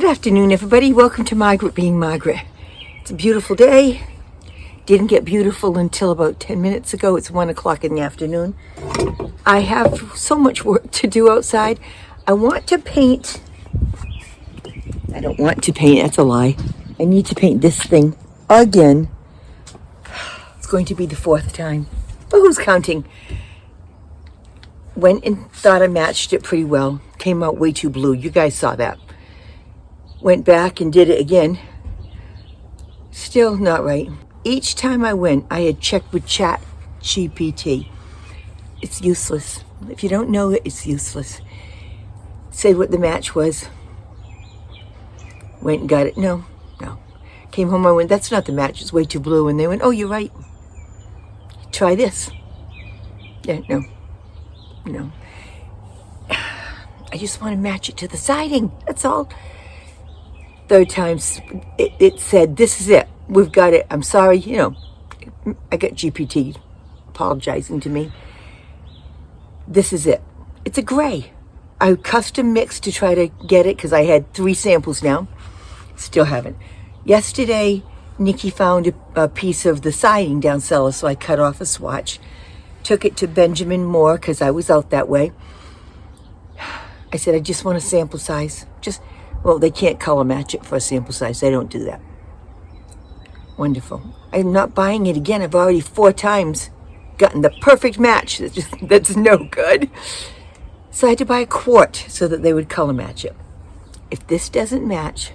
Good afternoon, everybody. Welcome to Margaret Being Margaret. It's a beautiful day. Didn't get beautiful until about 10 minutes ago. It's 1 o'clock in the afternoon. I have so much work to do outside. I want to paint. I don't want to paint. That's a lie. I need to paint this thing again. It's going to be the 4th time. But who's counting? Went and thought I matched it pretty well. Came out way too blue. You guys saw that. Went back and did it again. Still not right. Each time I went, I had checked with Chat GPT. It's useless. If you don't know it, it's useless. Said what the match was. Went and got it. No. Came home, I went, that's not the match. It's way too blue. And they went, oh, you're right. Try this. Yeah, no. I just want to match it to the siding. That's all. Third time, it said, this is it. We've got it. I'm sorry, I got GPT apologizing to me. This is it. It's a gray. I custom mixed to try to get it because I had 3 samples now. Still haven't. Yesterday, Nikki found a piece of the siding down cellar, so I cut off a swatch. Took it to Benjamin Moore because I was out that way. I said, I just want a sample size. Well, they can't color match it for a sample size. They don't do that. Wonderful. I'm not buying it again. I've already 4 times gotten the perfect match. That's no good. So I had to buy a quart so that they would color match it. If this doesn't match,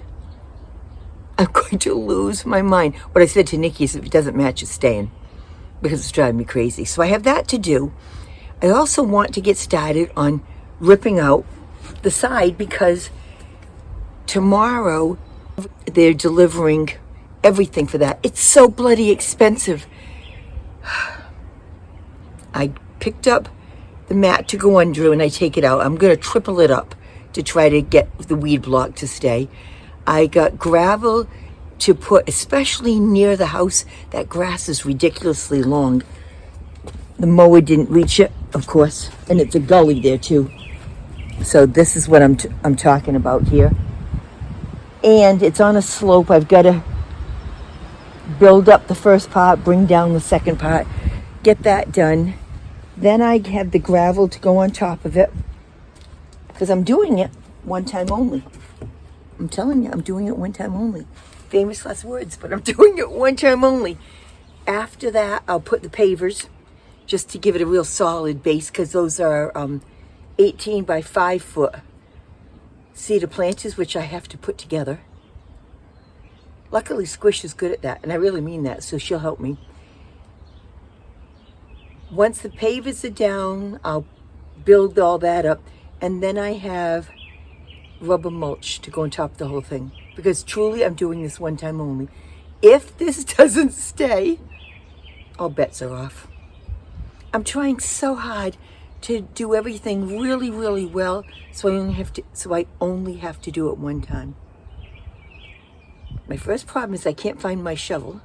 I'm going to lose my mind. What I said to Nikki is if it doesn't match, it's staying because it's driving me crazy. So I have that to do. I also want to get started on ripping out the side because tomorrow they're delivering everything for that. It's so bloody expensive. I picked up the mat to go under and I take it out. I'm going to triple it up to try to get the weed block to stay. I got gravel to put, especially near the house. That grass is ridiculously long. The mower didn't reach it, of course, and it's a gully there too. So this is what I'm talking about here. And it's on a slope. I've got to build up the first part, bring down the second part, get that done. Then I have the gravel to go on top of it because I'm doing it one time only. I'm telling you, I'm doing it one time only. Famous last words, but I'm doing it one time only. After that, I'll put the pavers just to give it a real solid base because those are 18 by 5 foot cedar planters, which I have to put together. Luckily, Squish is good at that, and I really mean that, so she'll help me. Once the pavers are down, I'll build all that up, and then I have rubber mulch to go on top of the whole thing, because truly, I'm doing this one time only. If this doesn't stay, all bets are off. I'm trying so hard to do everything really, really well, so I only have to do it one time. My first problem is I can't find my shovel.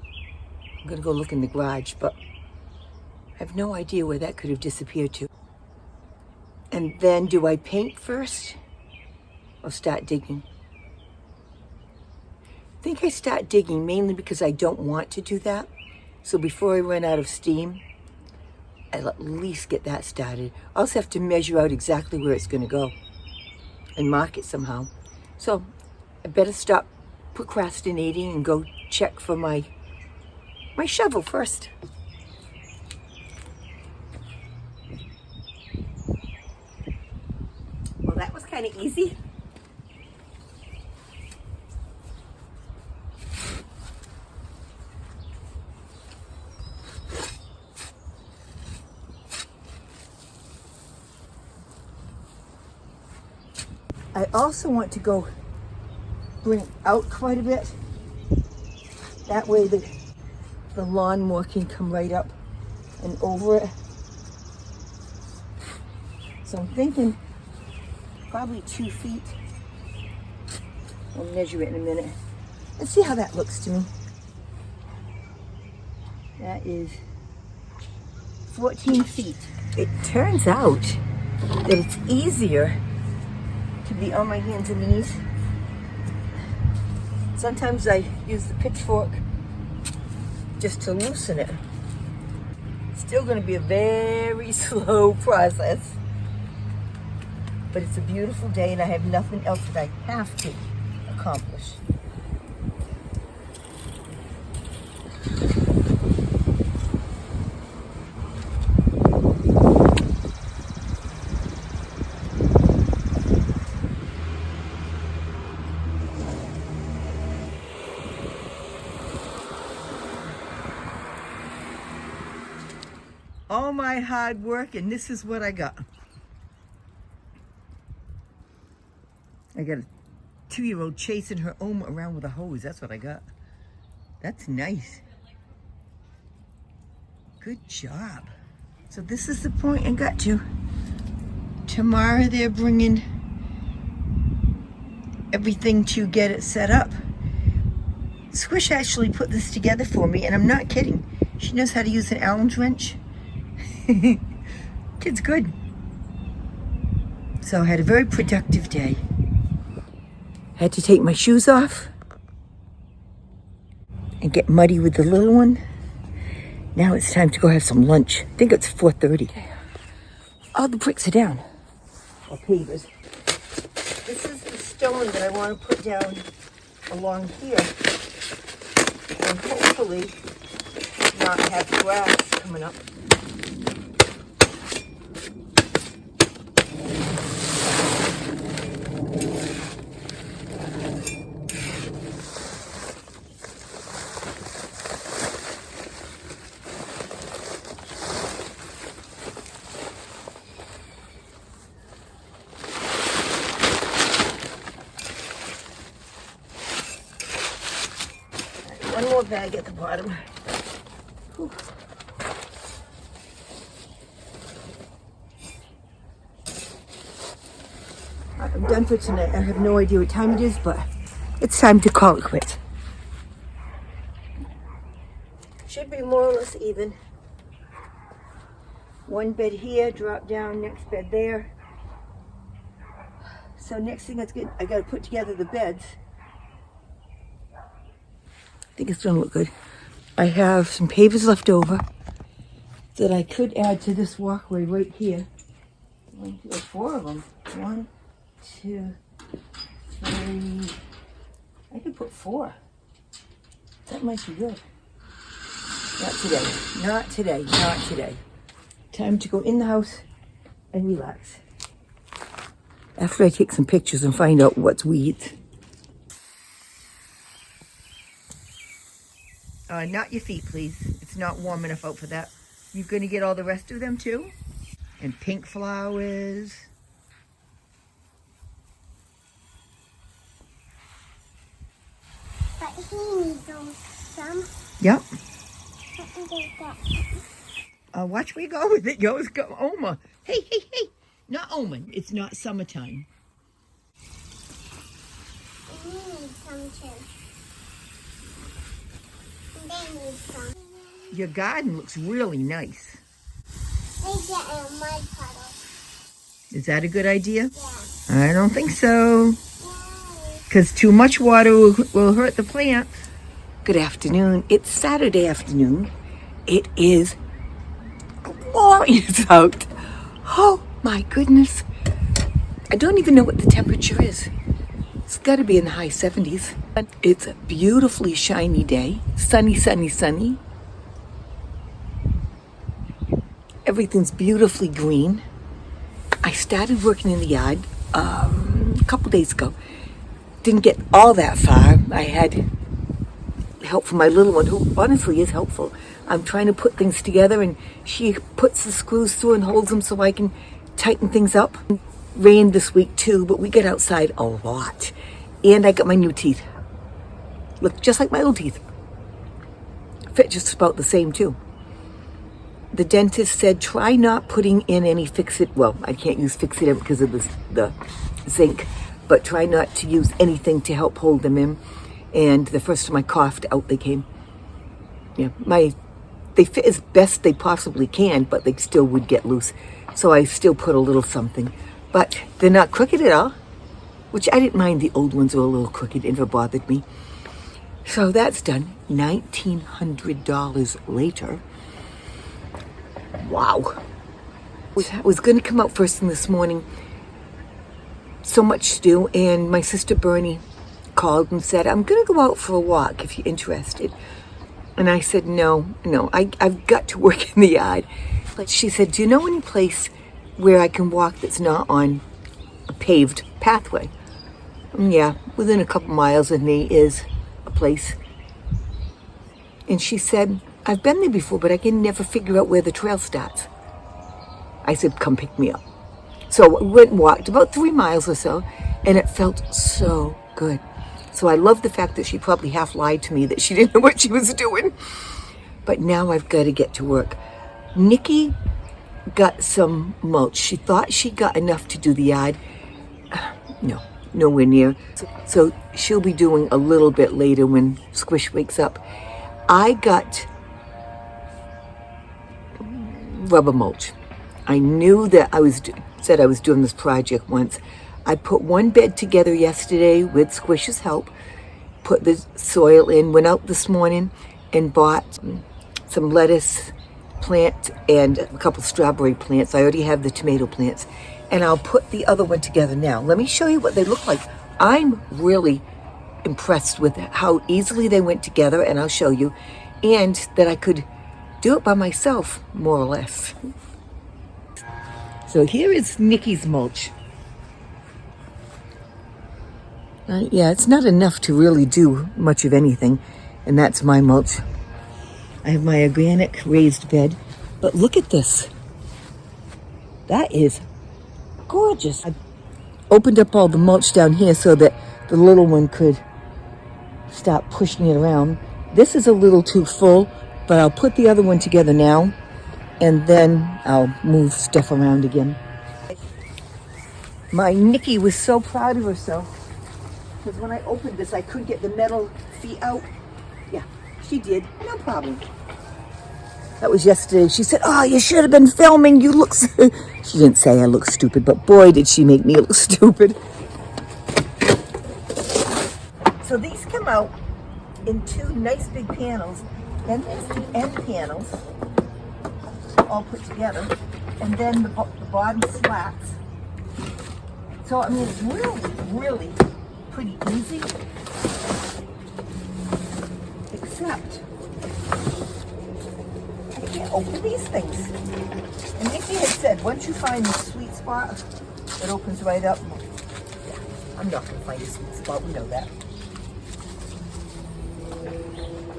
I'm gonna go look in the garage, but I have no idea where that could have disappeared to. And then do I paint first or start digging? I think I start digging mainly because I don't want to do that. So before I run out of steam, I'll at least get that started. I also have to measure out exactly where it's going to go and mark it somehow. So I better stop procrastinating and go check for my shovel first. Well, that was kind of easy. I also want to go bring out quite a bit. That way the lawnmower can come right up and over it. So I'm thinking probably 2 feet. I'll measure it in a minute. Let's see how that looks to me. That is 14 feet. It turns out that it's easier to be on my hands and knees Sometimes I use the pitchfork just to loosen it. Still going to be a very slow process. But it's a beautiful day and I have nothing else that I have to accomplish. All my hard work, and this is what I got. I got a 2-year-old chasing her Oma around with a hose. That's what I got. That's nice. Good job. So this is the point I got to. Tomorrow they're bringing everything to get it set up. Squish actually put this together for me, and I'm not kidding. She knows how to use an Allen wrench. Kid's good. So I had a very productive day. Had to take my shoes off and get muddy with the little one. Now it's time to go have some lunch. I think it's 4:30. All the bricks are down. Or pavers. This is the stone that I want to put down along here. And hopefully not have grass coming up. One more bag at the bottom. Whew. I'm done for tonight. I have no idea what time it is, but it's time to call it quits. Should be more or less even. One bed here, drop down, next bed there. So next thing that's good, I gotta put together the beds. I think it's gonna look good. I have some pavers left over that I could add to this walkway right here. 4 of them. 1, 2, 3. I could put 4. That might be good. Not today. Not today. Not today. Time to go in the house and relax. After I take some pictures and find out what's weeds. Not your feet, please. It's not warm enough out for that. You're going to get all the rest of them, too? And pink flowers. But he needs those some. Yep. Let me get that. Watch where you go with it. Go, Oma. Hey, hey, hey. Not Oma. It's not summertime. We need some too. They need some. Your garden looks really nice. They get in a mud puddle. Is that a good idea? Yeah. I don't think so. Yay. Because too much water will hurt the plants. Good afternoon. It's Saturday afternoon. It is glorious out. Oh my goodness. I don't even know what the temperature is. It's got to be in the high 70s. It's a beautifully shiny day. Sunny, sunny, sunny. Everything's beautifully green. I started working in the yard a couple days ago. Didn't get all that far. I had help from my little one, who honestly is helpful. I'm trying to put things together, and she puts the screws through and holds them so I can tighten things up. Rained this week too, but we get outside a lot. And I got my new teeth. Look just like my old teeth. Fit just about the same too. The dentist said try not putting in any fix-it. Well, I can't use fix-it because of the zinc, but try not to use anything to help hold them in. And the first time I coughed, out they came. Yeah, they fit as best they possibly can, but they still would get loose. So I still put a little something. But they're not crooked at all, which I didn't mind. The old ones were a little crooked, it never bothered me. So that's done. $1,900 later. Wow. I was going to come out first thing this morning. So much to do. And my sister Bernie called and said, I'm going to go out for a walk if you're interested. And I said, no, I've got to work in the yard. But she said, do you know any place where I can walk that's not on a paved pathway? Yeah, within a couple miles of me is a place. And she said, I've been there before, but I can never figure out where the trail starts. I said, come pick me up. So I went and walked about 3 miles or so, and it felt so good. So I love the fact that she probably half lied to me that she didn't know what she was doing. But now I've got to get to work. Nikki got some mulch. She thought she got enough to do the yard. No, nowhere near. So she'll be doing a little bit later when Squish wakes up. I got rubber mulch. I knew that said I was doing this project once. I put one bed together yesterday with Squish's help, put the soil in, went out this morning and bought some lettuce plant and a couple strawberry plants. I already have the tomato plants, and I'll put the other one together now. Let me show you what they look like. I'm really impressed with how easily they went together, and I'll show you, and that I could do it by myself, more or less. So here is Nikki's mulch. Yeah, it's not enough to really do much of anything, and that's my mulch. I have my organic raised bed, but look at this. That is gorgeous. I opened up all the mulch down here so that the little one could stop pushing it around. This is a little too full, but I'll put the other one together now, and then I'll move stuff around again. My Nikki was so proud of herself, because when I opened this, I couldn't get the metal feet out. Yeah, she did. No problem. That was yesterday. She said, oh, you should have been filming. You look... She didn't say I look stupid, but boy, did she make me look stupid. So these come out in 2 nice big panels. Then there's the end panels, all put together. And then the bottom slats. So, I mean, it's really pretty easy. Except, I can't open these things. And Nikki had said, once you find the sweet spot, it opens right up. Yeah, I'm not going to find a sweet spot, we know that.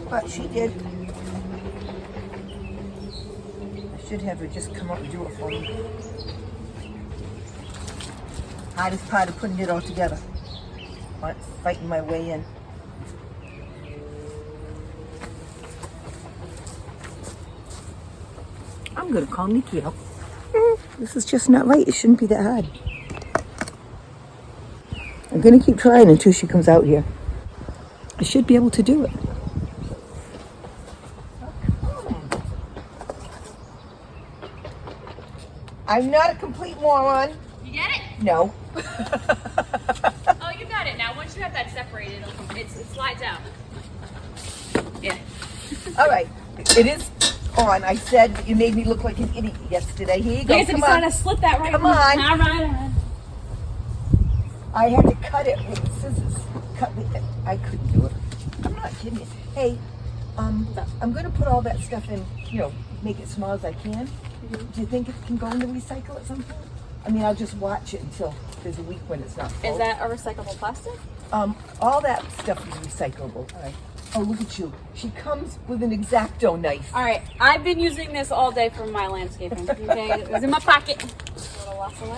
But she did. I should have her just come up and do it for me. Hardest part of putting it all together. Fighting my way in. I'm going to call Nikki out. This is just not right. It shouldn't be that hard. I'm going to keep trying until she comes out here. I should be able to do it. I'm not a complete moron. You get it? No. Oh, you got it now. Once you have that separated, it slides out. Yeah. All right. It is on. I said you made me look like an idiot yesterday. Here you go. Like I said, Come you on. gotta slip that right. Come on. All right. I had to cut it with scissors. I couldn't do it. I'm not kidding you. Hey, I'm going to put all that stuff in, make it small as I can. Do you think it can go in the recycle at some point? I mean, I'll just watch it until there's a week when it's not full. Is that a recyclable plastic? All that stuff is recyclable. All right. Oh, look at you. She comes with an X-Acto knife. All right. I've been using this all day for my landscaping. Okay, it was in my pocket.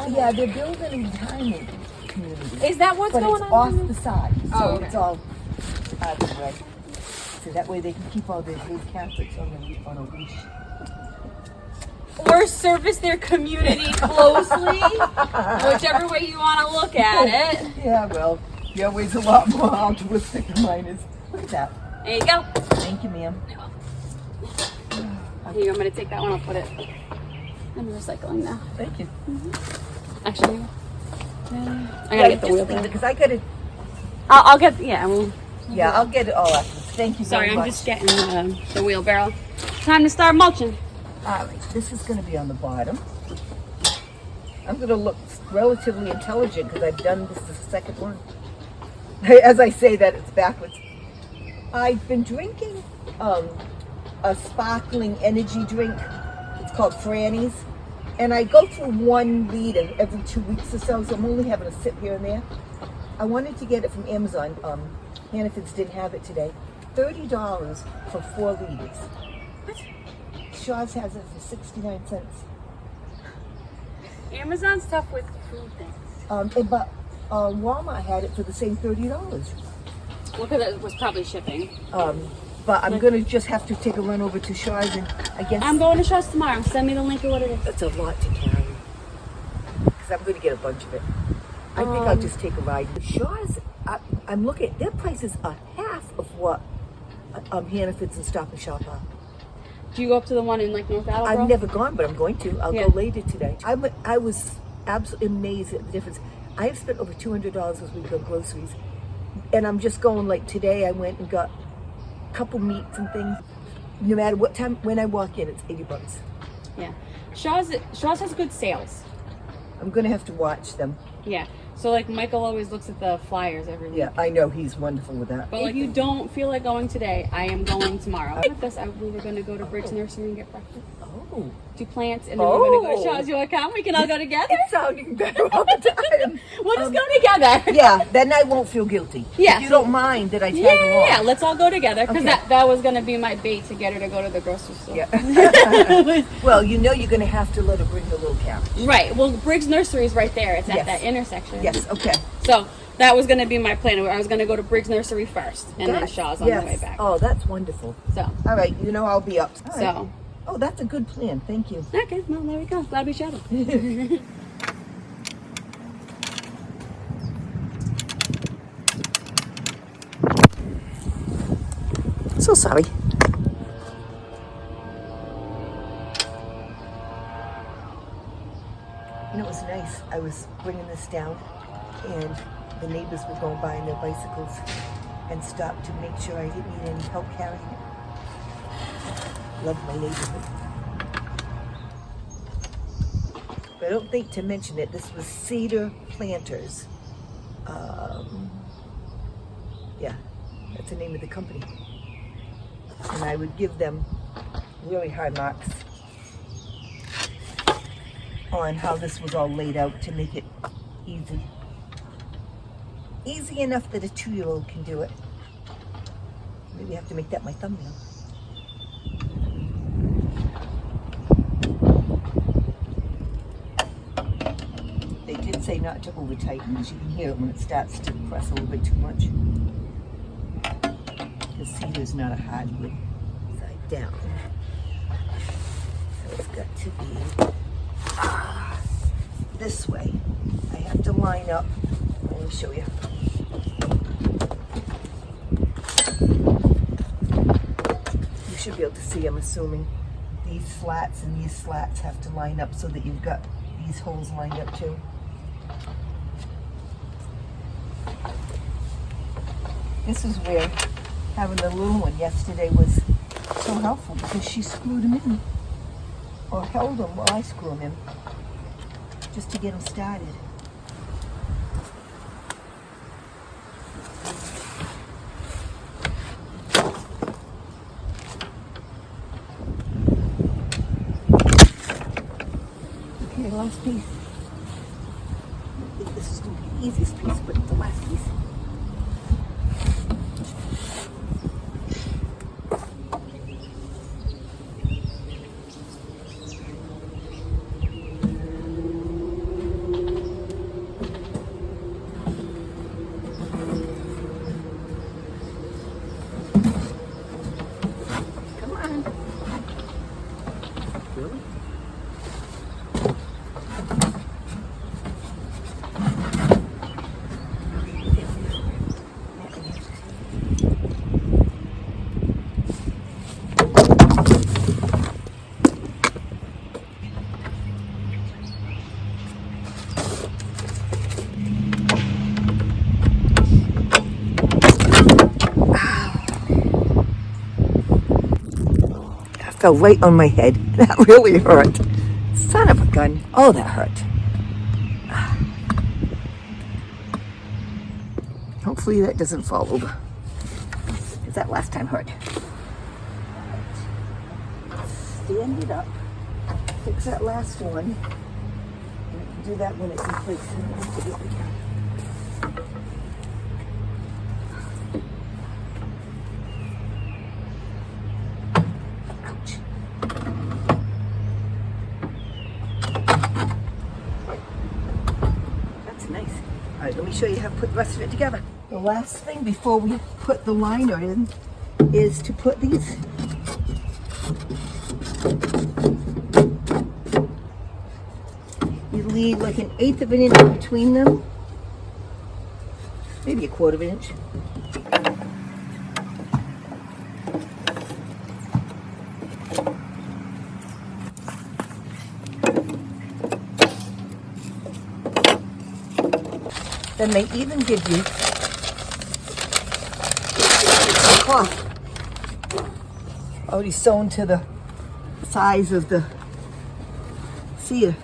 Yeah, they're building a retirement community. Is that what's but going it's on? off the side, so Oh, okay. it's all out of the way. So that way they can keep all their big Catholics on a leash. Or service their community closely, whichever way you want to look at it. Yeah, well, your way's a lot more altruistic than mine is. Look at that. There you go. Thank you, ma'am. Here, I'm going to take that one. I'll put it in recycling now. Thank you. Actually, I gotta get the wheel. Because I got to. I'll get. Yeah. Well, Yeah, I'll get it all afterwards. Thank you Sorry, very I'm much. just getting the wheelbarrow. Time to start mulching. All right, this is going to be on the bottom. I'm going to look relatively intelligent because I've done this the second one. As I say that, it's backwards. I've been drinking a sparkling energy drink. It's called Franny's. And I go through 1 liter every 2 weeks or so, so I'm only having a sip here and there. I wanted to get it from Amazon. Hannaford's didn't have it today. $30 for 4 liters. What? Shaw's has it for 69 cents. Amazon's tough with food things. But Walmart had it for the same $30. Well, because it was probably shipping. But I'm gonna just have to take a run over to Shaw's, and I guess I'm going to Shaw's tomorrow. Send me the link of what it is. that's a lot to carry. Because I'm gonna get a bunch of it. I think I'll just take a ride. Shaw's, I'm looking at their prices are half of what Hannaford's and Stop and Shop are. Do you go up to the one in like North Attleboro? I've never gone, but I'm going to. I'll Yeah. go later today. I was absolutely amazed at the difference. I have spent over $200 this week on groceries, and I'm just going like today. I went and got a couple meats and things. No matter what time when I walk in, it's $80. Yeah. Shaw's has good sales. I'm gonna have to watch them. Yeah. So like Michael always looks at the flyers every week. Yeah, I know he's wonderful with that. But like, if you don't feel like going today, I am going tomorrow. With this, we were going to go to Briggs Nursery and get breakfast. Oh, Do plants, and then we're going to go to Oh. Shaw's. You want to come? We can all go together. it's sounding better all the time. We'll just go together. Yeah, then I won't feel guilty. Yeah, If you so- don't mind that I tag Yeah, along. let's all go together because Okay. that was going to be my bait to get her to go to the grocery store. Yeah. Well, you know you're gonna have to let her bring her little carriage. Right. Well, Briggs Nursery is right there. It's at Yes. that intersection. Yes. Okay. So that was going to be my plan. I was going to go to Briggs Nursery first, and then That's- Shaw's on yes. the way back. Oh, that's wonderful. So, All right, you know I'll be up. All right. so Oh, that's a good plan. Thank you. okay. Well, there we go. Glad we chatted. So sorry. You know, it was nice. I was bringing this down, and the neighbors were going by on their bicycles and stopped to make sure I didn't need any help carrying it. Love my neighborhood. But I don't think to mention it, this was Cedar Planters. Yeah, that's the name of the company. And I would give them really high marks on how this was all laid out to make it easy. Easy enough that a 2-year-old can do it. Maybe I have to make that my thumbnail. They did say not to over tighten, because you can hear it when it starts to press a little bit too much. Because cedar is not a hardwood. Side down. So it's got to be this way. I have to line up. Let me show you. You should be able to see, I'm assuming, these slats and these slats have to line up so that you've got these holes lined up too. This is where having the little one yesterday was so helpful, because she screwed him in, or held him while I screw him in, just to get him started. Okay, last piece. I think this is going to be the easiest piece, but it's the last piece. Come on. Really? fell right on my head. That really hurt. Son of a gun. Oh, that hurt. Hopefully that doesn't fall over. Because that last time hurt. Stand it up. Fix that last one. And I can do that when it's in place. And then put it again. Ouch. That's nice. All right, let me show you how to put the rest of it together. The last thing before we put the liner in is to put these. You leave like 1/8 of an inch between them, maybe 1/4 of an inch. Then they even give you cloth already sewn to the size of the cedar.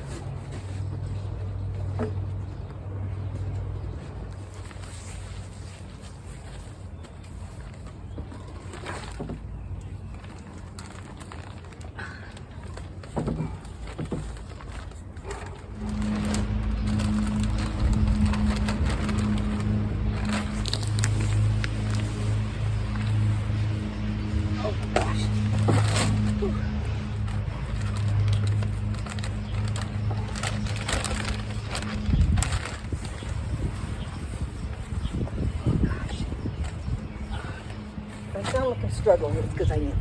I sound like I'm struggling, it's because I am.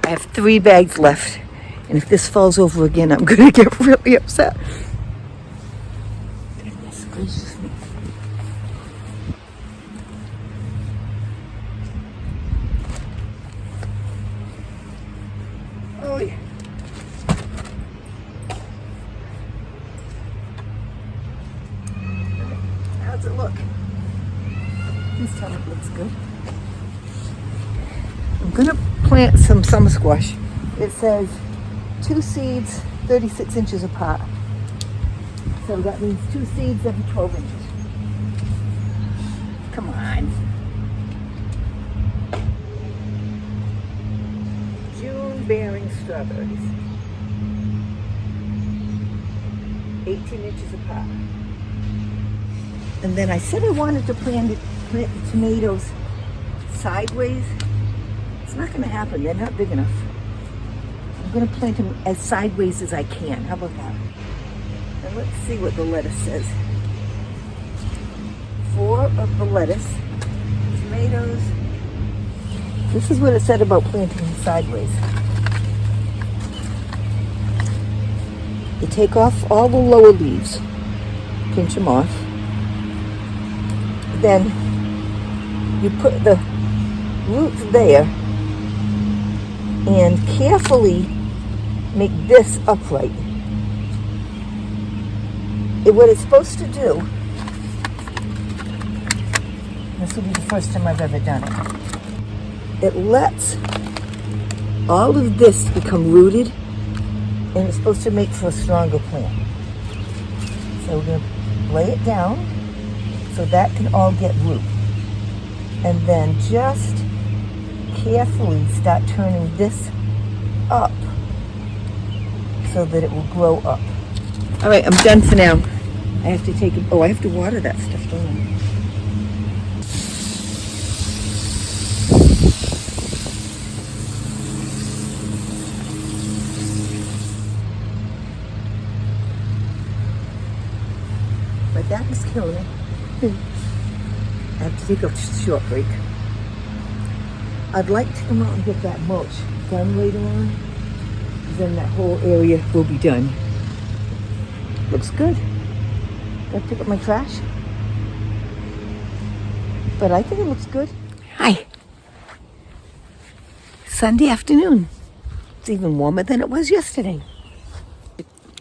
I have 3 bags left, and if this falls over again, I'm going to get really upset. Goodness gracious me. Oh, yeah. How's it look? Please tell me it looks good. I'm going to plant some summer squash. It says 2 seeds, 36 inches apart. So that means 2 seeds every 12 inches. Come on. June-bearing strawberries. 18 inches apart. And then I said I wanted to plant the tomatoes sideways. It's not going to happen. They're not big enough. I'm going to plant them as sideways as I can. How about that? And let's see what the lettuce says. 4 of the lettuce. Tomatoes. This is what it said about planting them sideways. You take off all the lower leaves. Pinch them off. Then you put the roots there and carefully make this upright. What it's supposed to do, this will be the first time I've ever done it, it lets all of this become rooted, and it's supposed to make for a stronger plant. So we're going to lay it down so that can all get root. And then just carefully start turning this up so that it will grow up. All right, I'm done for now. I have to take it. Oh, I have to water that stuff, don't I? My back is killing me. I have to take a short break. I'd like to come out and get that mulch done later on. Then that whole area will be done. Looks good. Gotta pick up my trash. But I think it looks good. Hi. Sunday afternoon. It's even warmer than it was yesterday.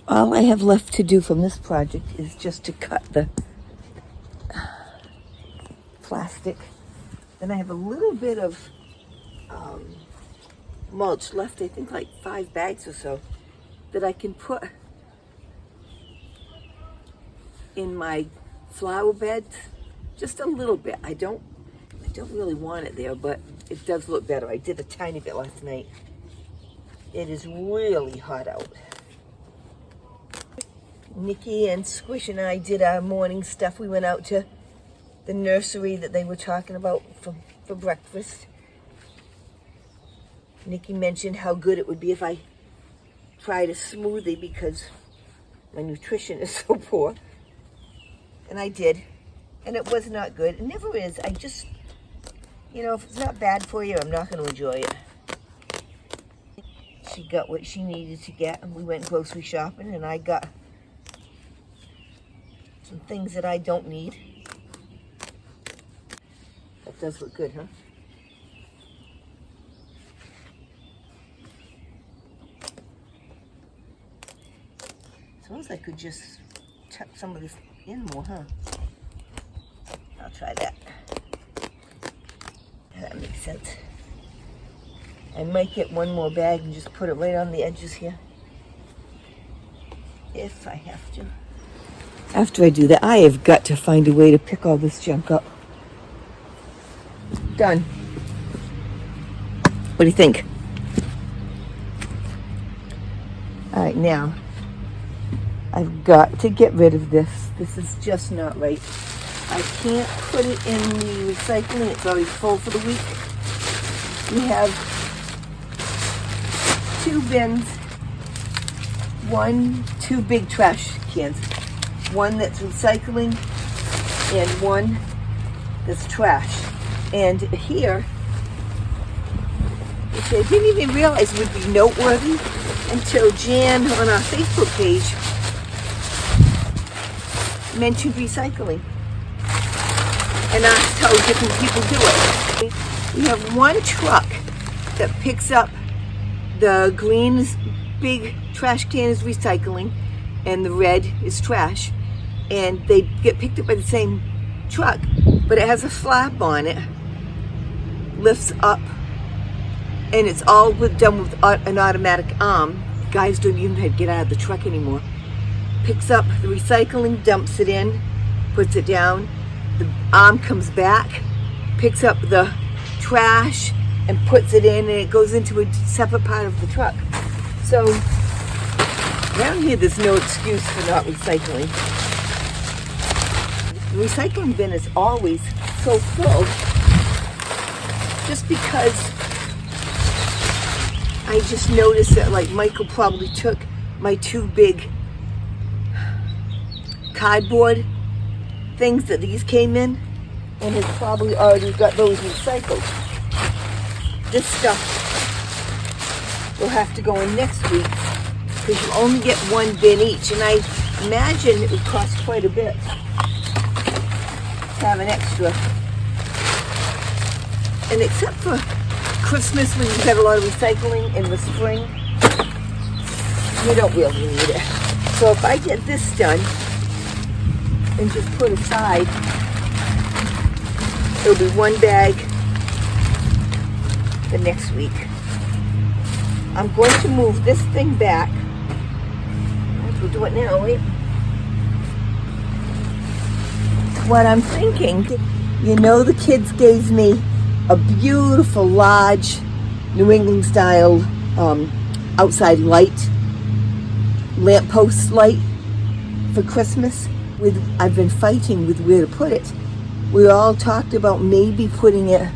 All I have left to do from this project is just to cut the plastic. Then I have a little bit of mulch left, I think like 5 bags or so, that I can put in my flower beds. Just a little bit. I don't really want it there, but it does look better. I did a tiny bit last night. It is really hot out. Nikki and Squish and I did our morning stuff. We went out to the nursery that they were talking about for breakfast. Nikki mentioned how good it would be if I tried a smoothie because my nutrition is so poor. And I did. And it was not good. It never is. I just, if it's not bad for you, I'm not going to enjoy it. She got what she needed to get, and we went grocery shopping, and I got some things that I don't need. That does look good, huh? Suppose I could just tuck some of this in more, huh? I'll try that. That makes sense. I might get one more bag and just put it right on the edges here. If I have to. After I do that, I have got to find a way to pick all this junk up. Done. What do you think? All right, now I've got to get rid of this. This is just not right. I can't put it in the recycling. It's already full for the week. We have 2 bins. 2 big trash cans. One that's recycling and one that's trash. And here, which I didn't even realize would be noteworthy until Jan on our Facebook page mentioned recycling and asked how different people do it. We have one truck that picks up the green big trash can is recycling and the red is trash, and they get picked up by the same truck, but it has a flap on it, lifts up, and it's all done with an automatic arm. Guys don't even have to get out of the truck anymore. Picks up the recycling, dumps it in, puts it down. The arm comes back, picks up the trash and puts it in, and it goes into a separate part of the truck. So around here there's no excuse for not recycling. The recycling bin is always so full just because I just noticed that, like, Michael probably took my 2 big cardboard things that these came in and has probably already got those recycled. This stuff will have to go in next week because you only get 1 bin each, and I imagine it would cost quite a bit to have an extra. And except for Christmas, when you have a lot of recycling in the spring, you don't really need it. So if I get this done and just put aside, it'll be 1 bag the next week. I'm going to move this thing back. We'll do it now, wait. What I'm thinking, the kids gave me a beautiful large New England style outside light, lamppost light for Christmas. I've been fighting with where to put it. We all talked about maybe putting it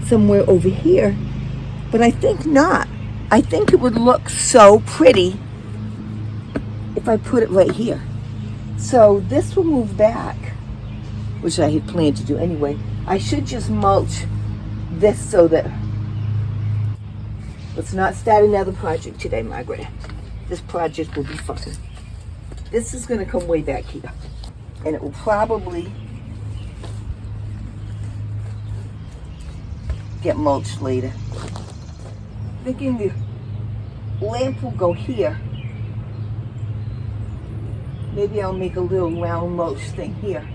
somewhere over here, but I think not. I think it would look so pretty if I put it right here. So this will move back, which I had planned to do anyway. I should just mulch this so that, let's not start another project today, Margaret. This project will be fun. This is going to come way back here, and it will probably get mulched later. Thinking lamp will go here. Maybe I'll make a little round mulch thing here.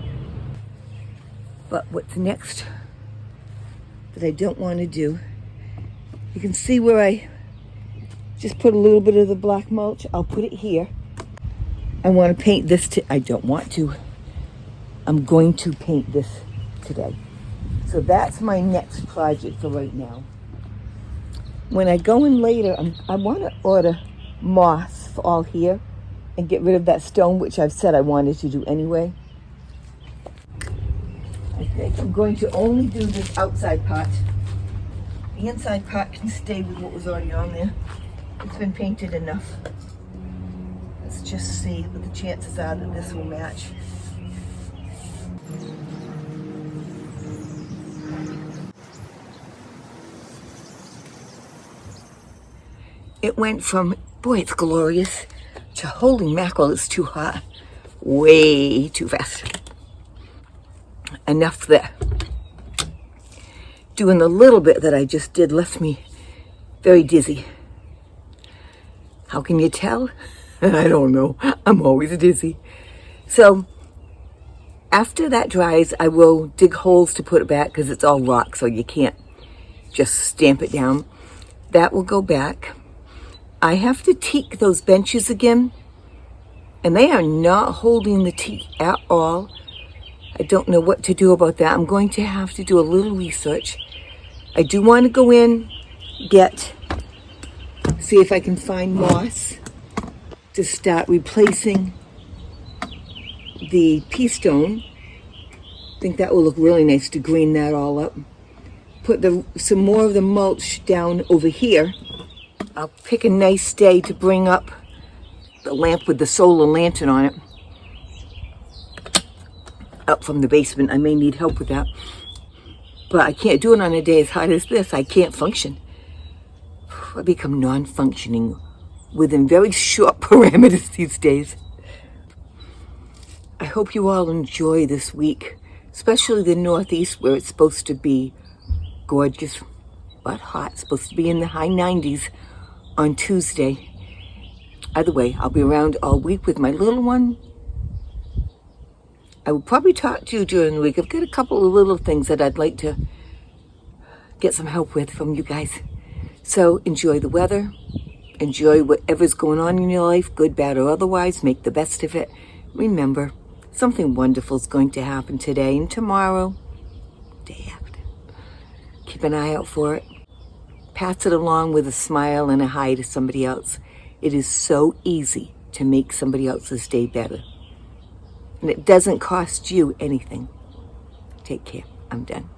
But what's next that I don't want to do, you can see where I just put a little bit of the black mulch. I'll put it here. I want to paint this, I don't want to. I'm going to paint this today. So that's my next project for right now. When I go in later, I want to order moss for all here and get rid of that stone, which I've said I wanted to do anyway. I think I'm going to only do this outside part. The inside part can stay with what was already on there. It's been painted enough. Let's just see what the chances are that this will match. It went from, boy, it's glorious, to holy mackerel, it's too hot. Way too fast. Enough there. Doing the little bit that I just did left me very dizzy. How can you tell? I don't know. I'm always dizzy. So after that dries, I will dig holes to put it back because it's all rock, so you can't just stamp it down. That will go back. I have to teak those benches again, and they are not holding the teak at all. I don't know what to do about that. I'm going to have to do a little research. I do want to go in, see if I can find moss to start replacing the pea stone. I think that will look really nice to green that all up. Put some more of the mulch down over here. I'll pick a nice day to bring up the lamp with the solar lantern on it. Up from the basement. I may need help with that. But I can't do it on a day as hot as this. I can't function. I become non-functioning within very short parameters these days. I hope you all enjoy this week, especially the Northeast where it's supposed to be gorgeous but hot. It's supposed to be in the high 90s on Tuesday. Either way, I'll be around all week with my little one. I will probably talk to you during the week. I've got a couple of little things that I'd like to get some help with from you guys. So enjoy the weather. Enjoy whatever's going on in your life, good, bad, or otherwise. Make the best of it. Remember, something wonderful is going to happen today and tomorrow, day after. Keep an eye out for it. Pass it along with a smile and a hi to somebody else. It is so easy to make somebody else's day better. And it doesn't cost you anything. Take care. I'm done.